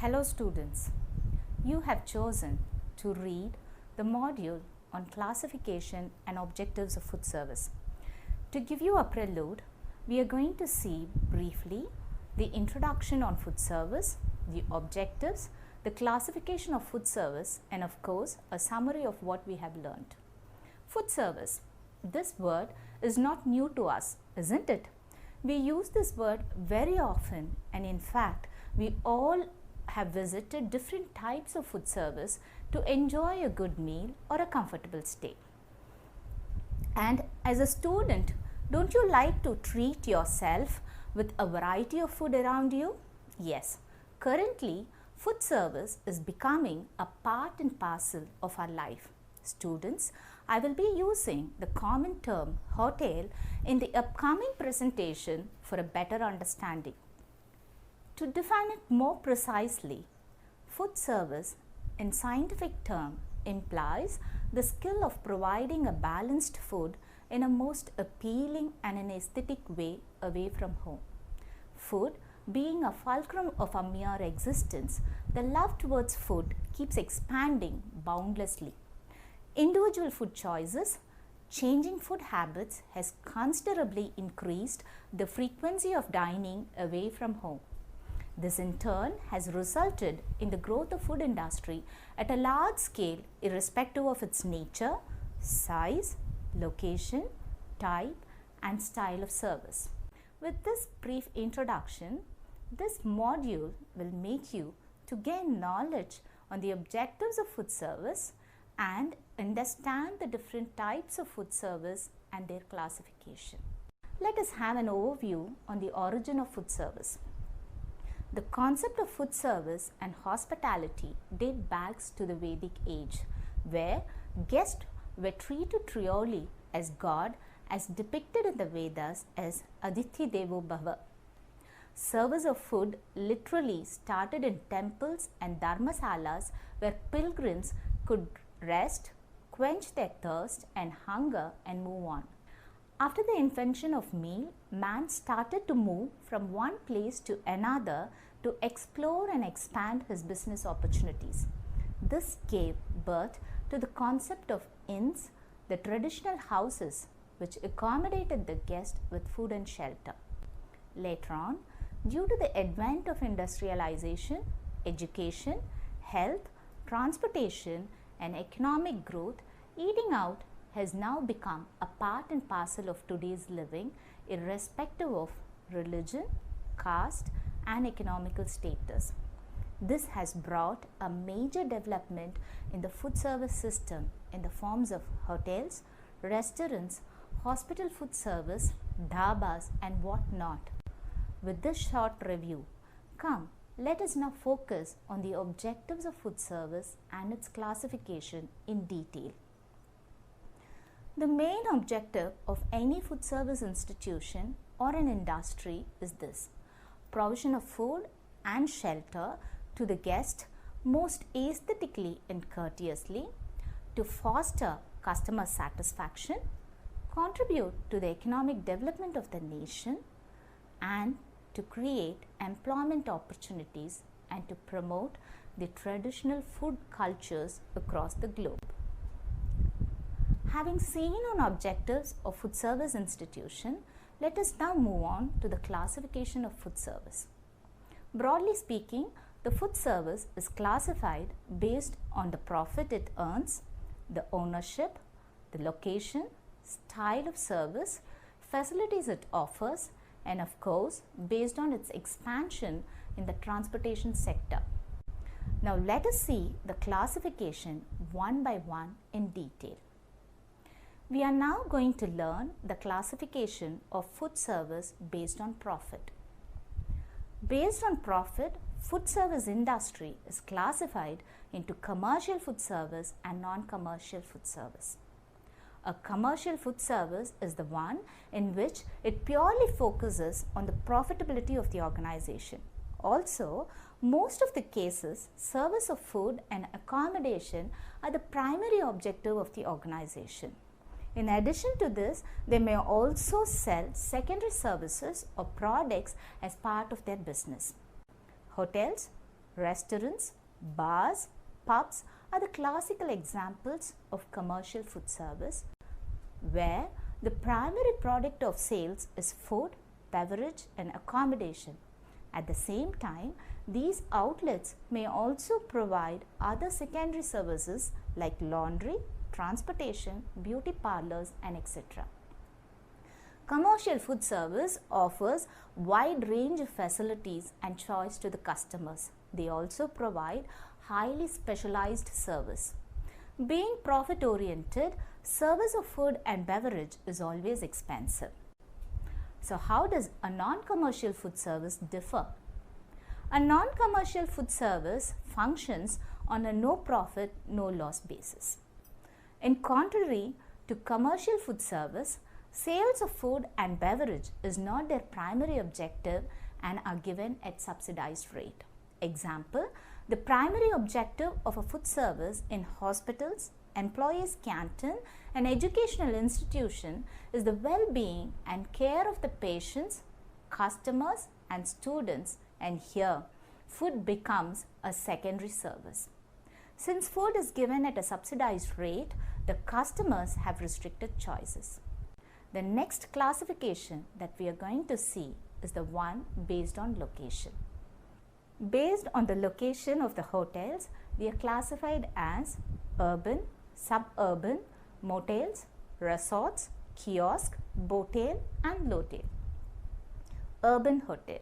Hello students, you have chosen to read the module on classification and objectives of food service. To give you a prelude, we are going to see briefly the introduction on food service, the objectives, the classification of food service, and of course a summary of what we have learned. Food service. This word is not new to us, isn't it? We use this word very often, and in fact we all have visited different types of food service to enjoy a good meal or a comfortable stay. And as a student, don't you like to treat yourself with a variety of food around you? Yes, currently food service is becoming a part and parcel of our life. Students, I will be using the common term hotel in the upcoming presentation for a better understanding. To define it more precisely, food service in scientific term implies the skill of providing a balanced food in a most appealing and an aesthetic way away from home. Food being a fulcrum of our mere existence, the love towards food keeps expanding boundlessly. Individual food choices, changing food habits has considerably increased the frequency of dining away from home. This in turn has resulted in the growth of food industry at a large scale irrespective of its nature, size, location, type and style of service. With this brief introduction, this module will make you to gain knowledge on the objectives of food service and understand the different types of food service and their classification. Let us have an overview on the origin of food service. The concept of food service and hospitality date back to the Vedic age, where guests were treated truly as God as depicted in the Vedas as Aditi Devo Bhava. Service of food literally started in temples and dharmasalas where pilgrims could rest, quench their thirst and hunger and move on. After the invention of meal, man started to move from one place to another to explore and expand his business opportunities. This gave birth to the concept of inns, the traditional houses which accommodated the guest with food and shelter. Later on, due to the advent of industrialization, education, health, transportation and economic growth, eating out has now become a part and parcel of today's living irrespective of religion, caste and economical status. This has brought a major development in the food service system in the forms of hotels, restaurants, hospital food service, dhabas and what not. With this short review, come let us now focus on the objectives of food service and its classification in detail. The main objective of any food service institution or an industry is this: provision of food and shelter to the guest most aesthetically and courteously, to foster customer satisfaction, contribute to the economic development of the nation, and to create employment opportunities and to promote the traditional food cultures across the globe. Having seen on objectives of food service institution, let us now move on to the classification of food service. Broadly speaking, the food service is classified based on the profit it earns, the ownership, the location, style of service, facilities it offers, and of course based on its expansion in the transportation sector. Now let us see the classification one by one in detail. We are now going to learn the classification of food service based on profit. Based on profit, food service industry is classified into commercial food service and non-commercial food service. A commercial food service is the one in which it purely focuses on the profitability of the organization. Also, most of the cases, service of food and accommodation are the primary objective of the organization. In addition to this, they may also sell secondary services or products as part of their business. Hotels, Restaurants, bars, pubs are the classical examples of commercial food service where the primary product of sales is food, beverage and accommodation. At the same time, these outlets may also provide other secondary services like laundry, transportation, beauty parlors and etc. Commercial food service offers wide range of facilities and choice to the customers. They also provide highly specialized service. Being profit oriented, service of food and beverage is always expensive. So how does a non-commercial food service differ? A non-commercial food service functions on a no profit, no loss basis. In contrary to commercial food service, sales of food and beverage is not their primary objective and are given at subsidized rate. Example, the primary objective of a food service in hospitals, employees' canteen and educational institution is the well-being and care of the patients, customers and students, and here food becomes a secondary service. Since food is given at a subsidized rate, the customers have restricted choices. The next classification that we are going to see is the one based on location. Based on the location of the hotels, they are classified as urban, suburban, motels, resorts, kiosk, boatel and lotel. Urban hotel.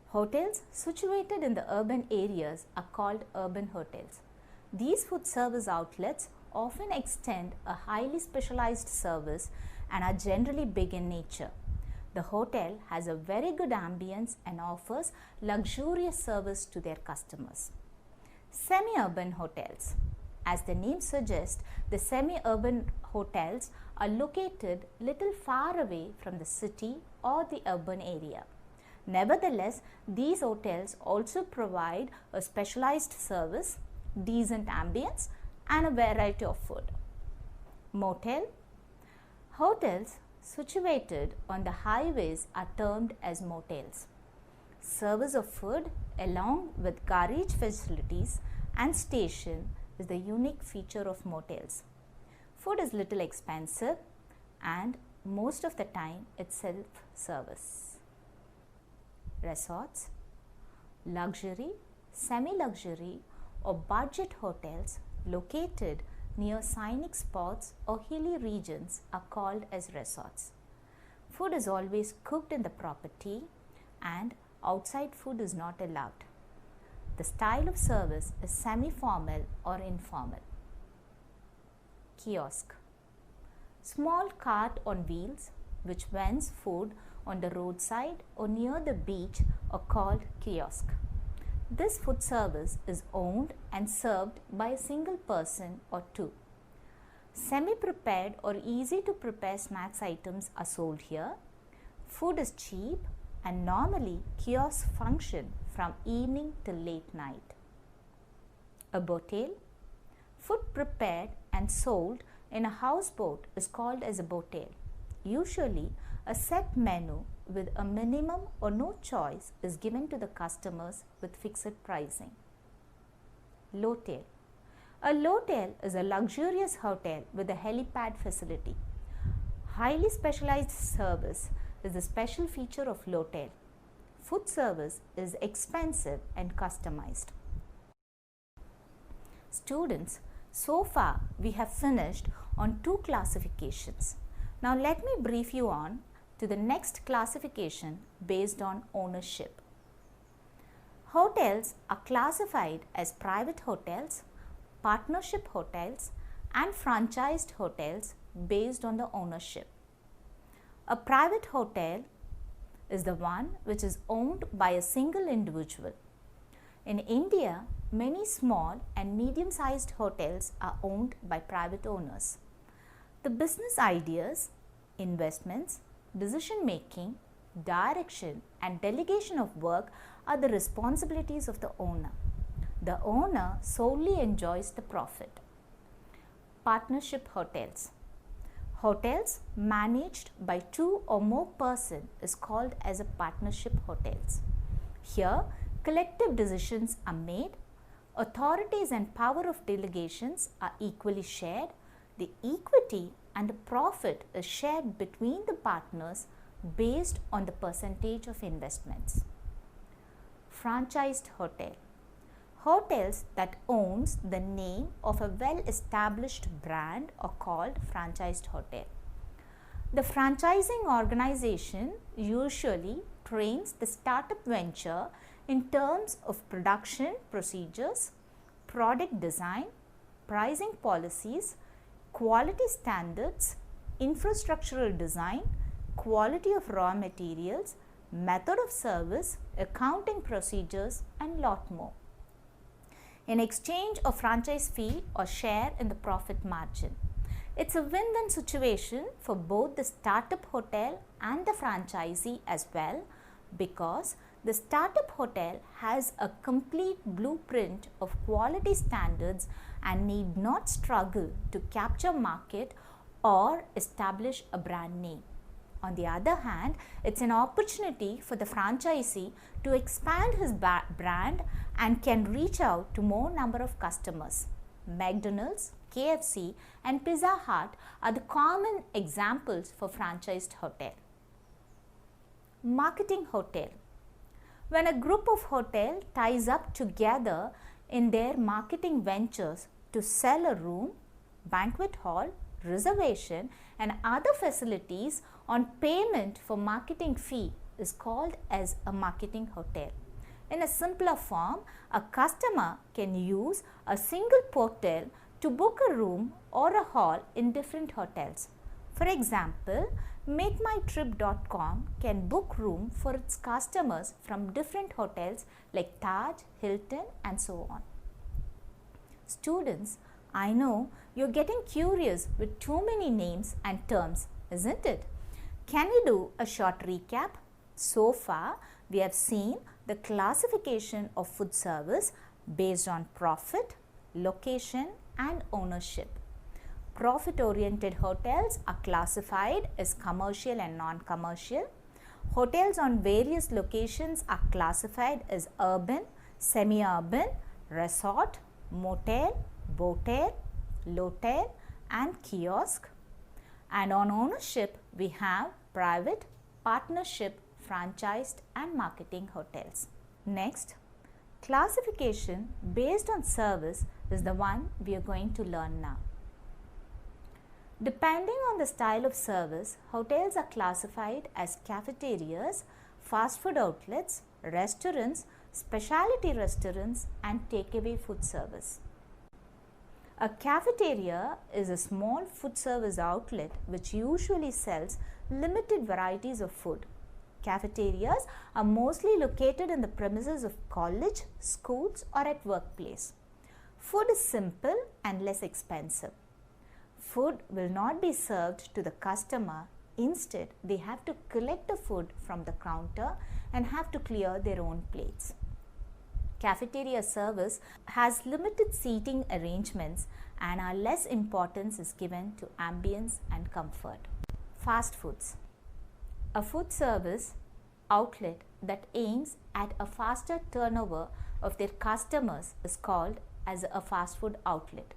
Hotels situated in the urban areas are called urban hotels. These food service outlets often extend a highly specialized service and are generally big in nature. The hotel has a very good ambience and offers luxurious service to their customers. Semi-urban hotels. As the name suggests, the semi-urban hotels are located little far away from the city or the urban area. Nevertheless, these hotels also provide a specialized service, decent ambience and a variety of food. Motel. Hotels situated on the highways are termed as motels. Service of food along with garage facilities and station is the unique feature of motels. Food is little expensive and most of the time it's self-service. Resorts. Luxury, semi-luxury or budget hotels located near scenic spots or hilly regions are called as resorts. Food is always cooked in the property and outside food is not allowed. The style of service is semi-formal or informal. Kiosk. Small cart on wheels which vends food on the roadside or near the beach are called kiosk. This food service is owned and served by a single person or two. Semi-prepared or easy to prepare snacks items are sold here. Food is cheap and normally kiosks function from evening till late night. A boatel. Food prepared and sold in a houseboat is called as a boatel. Usually, a set menu with a minimum or no choice is given to the customers with fixed pricing. Lotel. A lotel is a luxurious hotel with a helipad facility. Highly specialized service is the special feature of lotel. Food service is expensive and customized. Students, so far we have finished on 2 classifications. Now let me brief you on to the next classification based on ownership. Hotels are classified as private hotels, partnership hotels and franchised hotels based on the ownership. A private hotel is the one which is owned by a single individual. In India, many small and medium-sized hotels are owned by private owners. The business ideas, investments, decision-making, direction and delegation of work are the responsibilities of the owner. The owner solely enjoys the profit. Partnership hotels. Hotels managed by 2 or more persons is called as a partnership hotels. Here, Collective decisions are made, authorities and power of delegations are equally shared, the equity and the profit is shared between the partners based on the percentage of investments. Franchised hotel. Hotels that owns the name of a well-established brand are called franchised hotel. The franchising organization usually trains the startup venture in terms of production procedures, product design, pricing policies, quality standards, infrastructural design, quality of raw materials, method of service, accounting procedures, and lot more, in exchange of franchise fee or share in the profit margin. It's a win-win situation for both the startup hotel and the franchisee as well, because the startup hotel has a complete blueprint of quality standards and need not struggle to capture market or establish a brand name. On the other hand, it's an opportunity for the franchisee to expand his brand and can reach out to more number of customers. McDonald's, KFC and Pizza Hut are the common examples for franchised hotel. Marketing hotel. When a group of hotels ties up together in their marketing ventures to sell a room, banquet hall, reservation and other facilities on payment for marketing fee is called as a marketing hotel. In a simpler form, a customer can use a single portal to book a room or a hall in different hotels. For example, MakeMyTrip.com can book room for its customers from different hotels like Taj, Hilton and so on. Students, I know you're getting curious with too many names and terms, isn't it? Can we do a short recap? So far, we have seen the classification of food service based on profit, location and ownership. Profit-oriented hotels are classified as commercial and non-commercial. Hotels on various locations are classified as urban, semi-urban, resort, motel, boatel, lotel and kiosk. And on ownership, we have private, partnership, franchised and marketing hotels. Next, classification based on service is the one we are going to learn now. Depending on the style of service, hotels are classified as cafeterias, fast food outlets, restaurants, specialty restaurants and takeaway food service. A cafeteria is a small food service outlet which usually sells limited varieties of food. Cafeterias are mostly located in the premises of college, schools or at workplace. Food is simple and less expensive. Food will not be served to the customer. Instead, they have to collect the food from the counter and have to clear their own plates. Cafeteria service has limited seating arrangements and our less importance is given to ambience and comfort. Fast foods. A food service outlet that aims at a faster turnover of their customers is called as a fast food outlet.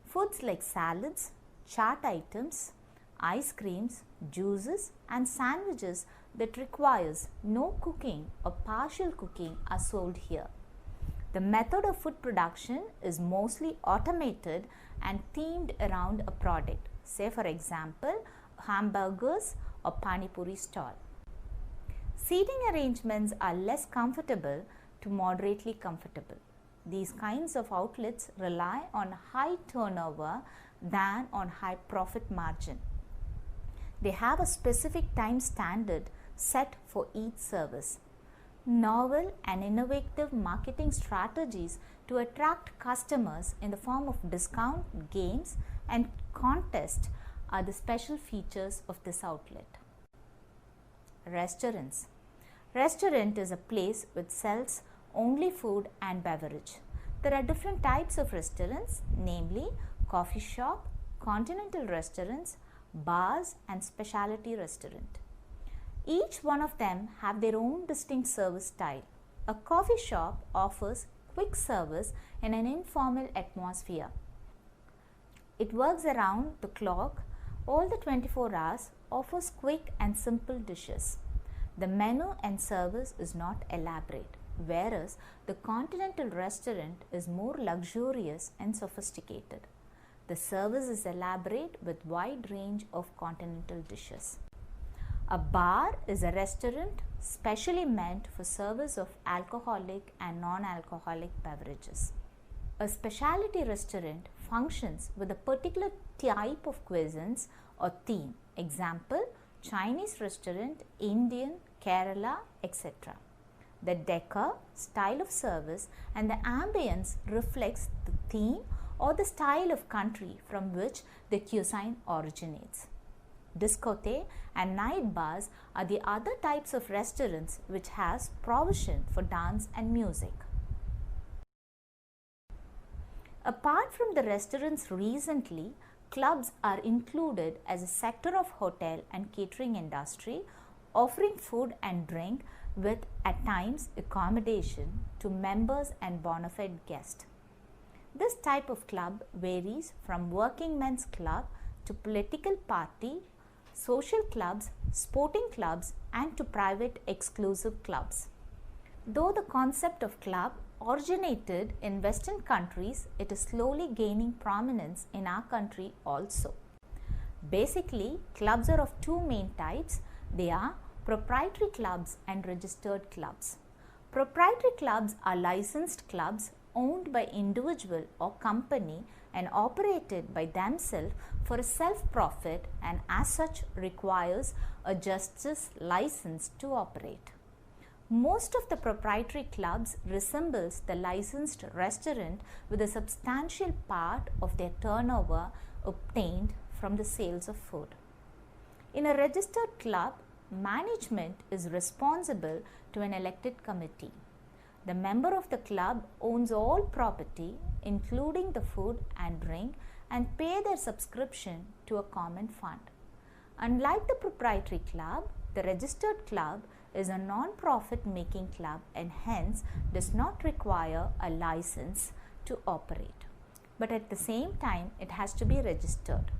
Foods like salads, chaat items, ice creams, juices and sandwiches that requires no cooking or partial cooking are sold here. The method of food production is mostly automated and themed around a product, say for example, hamburgers or pani puri stall. Seating arrangements are less comfortable to moderately comfortable. These kinds of outlets rely on high turnover than on high profit margin. They have a specific time standard set for each service. Novel and innovative marketing strategies to attract customers in the form of discount, games and contests are the special features of this outlet. Restaurants. Restaurant is a place which sells only food and beverage. There are different types of restaurants, namely coffee shop, continental restaurants, bars and specialty restaurant. Each one of them have their own distinct service style. A coffee shop offers quick service in an informal atmosphere. It works around the clock, all the 24 hours, offers quick and simple dishes. The menu and service is not elaborate, whereas the continental restaurant is more luxurious and sophisticated. The service is elaborate with wide range of continental dishes. A bar is a restaurant specially meant for service of alcoholic and non-alcoholic beverages. A specialty restaurant functions with a particular type of cuisines or theme. Example, Chinese restaurant, Indian, Kerala, etc. The decor, style of service and the ambience reflects the theme or the style of country from which the cuisine originates. Discotheque and night bars are the other types of restaurants which has provision for dance and music. Apart from the restaurants recently, clubs are included as a sector of hotel and catering industry, offering food and drink with at times accommodation to members and bona fide guests. This type of club varies from working men's club to political party, social clubs, sporting clubs and to private exclusive clubs. Though the concept of club originated in Western countries, it is slowly gaining prominence in our country also. Basically, clubs are of two main types. They are proprietary clubs and registered clubs. Proprietary clubs are licensed clubs owned by individual or company and operated by themselves for a self-profit and as such requires a justice license to operate. Most of the proprietary clubs resembles the licensed restaurant with a substantial part of their turnover obtained from the sales of food. In a registered club, management is responsible to an elected committee. The member of the club owns all property including the food and drink and pay their subscription to a common fund. Unlike the proprietary club, the registered club is a non-profit making club and hence does not require a license to operate. But at the same time, it has to be registered.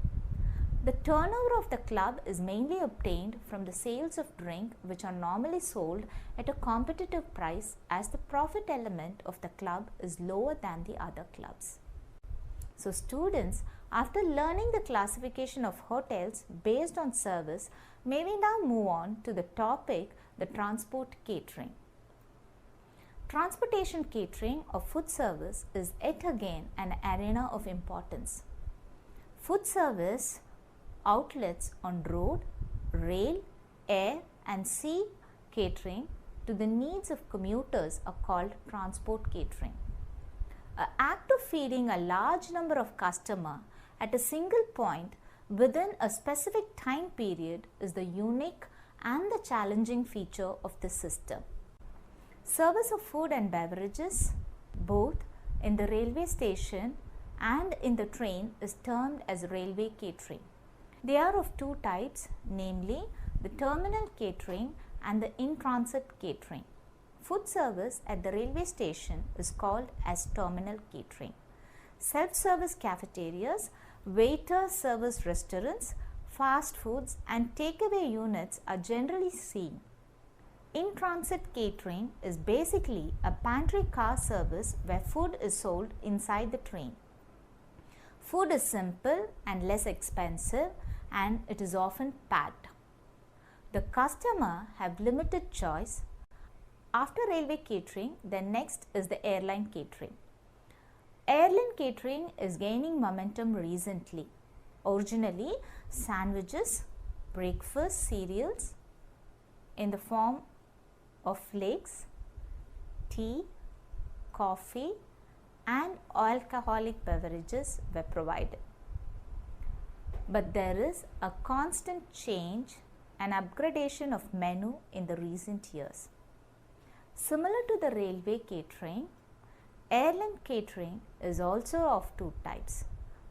The turnover of the club is mainly obtained from the sales of drink which are normally sold at a competitive price as the profit element of the club is lower than the other clubs. So students, after learning the classification of hotels based on service, may we now move on to the topic, the transport catering. Transportation catering or food service is yet again an arena of importance. Food service outlets on road, rail, air and sea catering to the needs of commuters are called transport catering. An act of feeding a large number of customers at a single point within a specific time period is the unique and the challenging feature of the system. Service of food and beverages, both in the railway station and in the train, is termed as railway catering. They are of two types, namely the terminal catering and the in-transit catering. Food service at the railway station is called as terminal catering. Self-service cafeterias, waiter service restaurants, fast foods and takeaway units are generally seen. In-transit catering is basically a pantry car service where food is sold inside the train. Food is simple and less expensive and it is often packed. The customer have limited choice. After railway catering, then next is the airline catering. Airline catering is gaining momentum recently. Originally, sandwiches, breakfast cereals in the form of flakes, tea, coffee and alcoholic beverages were provided. But there is a constant change and upgradation of menu in the recent years. Similar to the railway catering, airline catering is also of two types,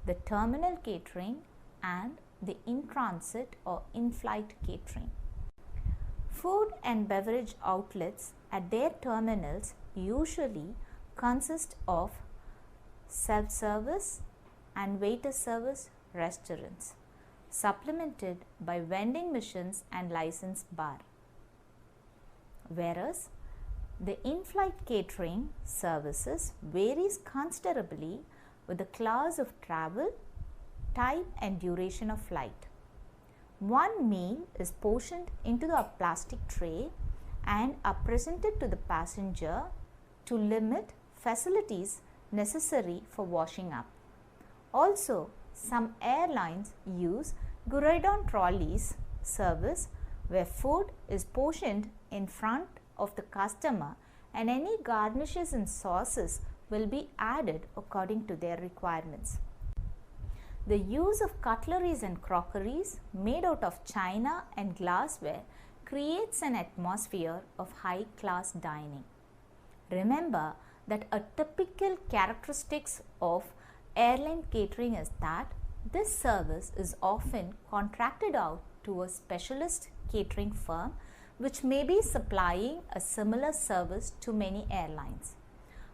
the terminal catering and the in-transit or in-flight catering. Food and beverage outlets at their terminals usually consist of self-service and waiter service restaurants, supplemented by vending machines and licensed bar. Whereas the in-flight catering services varies considerably with the class of travel, type and duration of flight. One meal is portioned into a plastic tray and are presented to the passenger to limit facilities necessary for washing up. Also, some airlines use Guridon trolleys service where food is portioned in front of the customer and any garnishes and sauces will be added according to their requirements. The use of cutleries and crockeries made out of china and glassware creates an atmosphere of high-class dining. Remember that a typical characteristics of airline catering is that this service is often contracted out to a specialist catering firm which may be supplying a similar service to many airlines.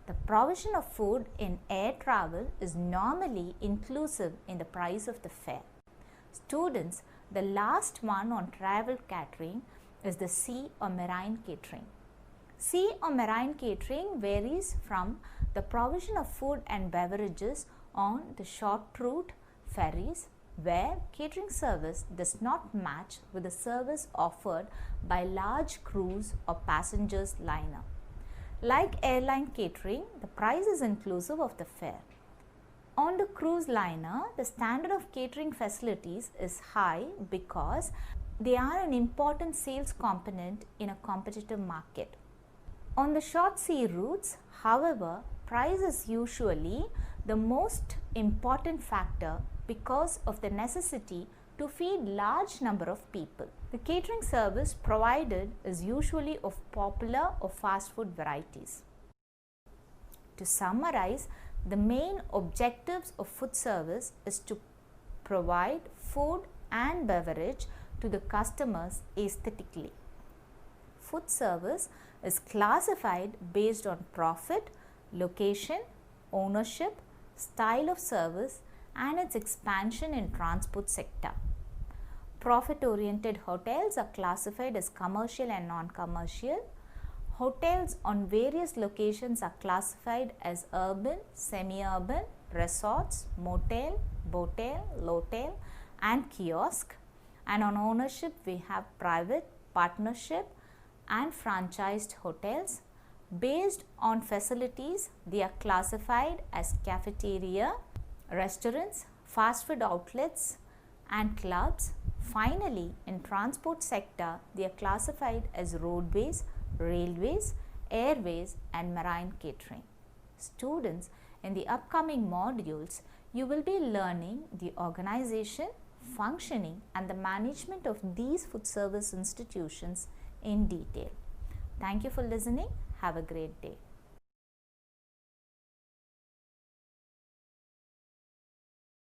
The provision of food in air travel is normally inclusive in the price of the fare. Students, the last one on travel catering is the sea or marine catering. Sea or marine catering varies from the provision of food and beverages on the short route ferries where catering service does not match with the service offered by large cruise or passengers liner. Like airline catering, the price is inclusive of the fare. On the cruise liner, the standard of catering facilities is high because they are an important sales component in a competitive market. On the short sea routes, however, price is usually the most important factor because of the necessity to feed large number of people. The catering service provided is usually of popular or fast food varieties. To summarize, the main objectives of food service is to provide food and beverage to the customers aesthetically. Food service is classified based on profit, location, ownership, style of service and its expansion in transport sector. Profit-oriented hotels are classified as commercial and non-commercial. Hotels on various locations are classified as urban, semi-urban, resorts, motel, botel, lotel and kiosk. And on ownership we have private, partnership and franchised hotels. Based on facilities, they are classified as cafeteria, restaurants, fast food outlets and clubs. Finally, in transport sector, they are classified as roadways, railways, airways and marine catering. Students, in the upcoming modules, you will be learning the organization, functioning and the management of these food service institutions in detail. Thank you for listening. Have a great day.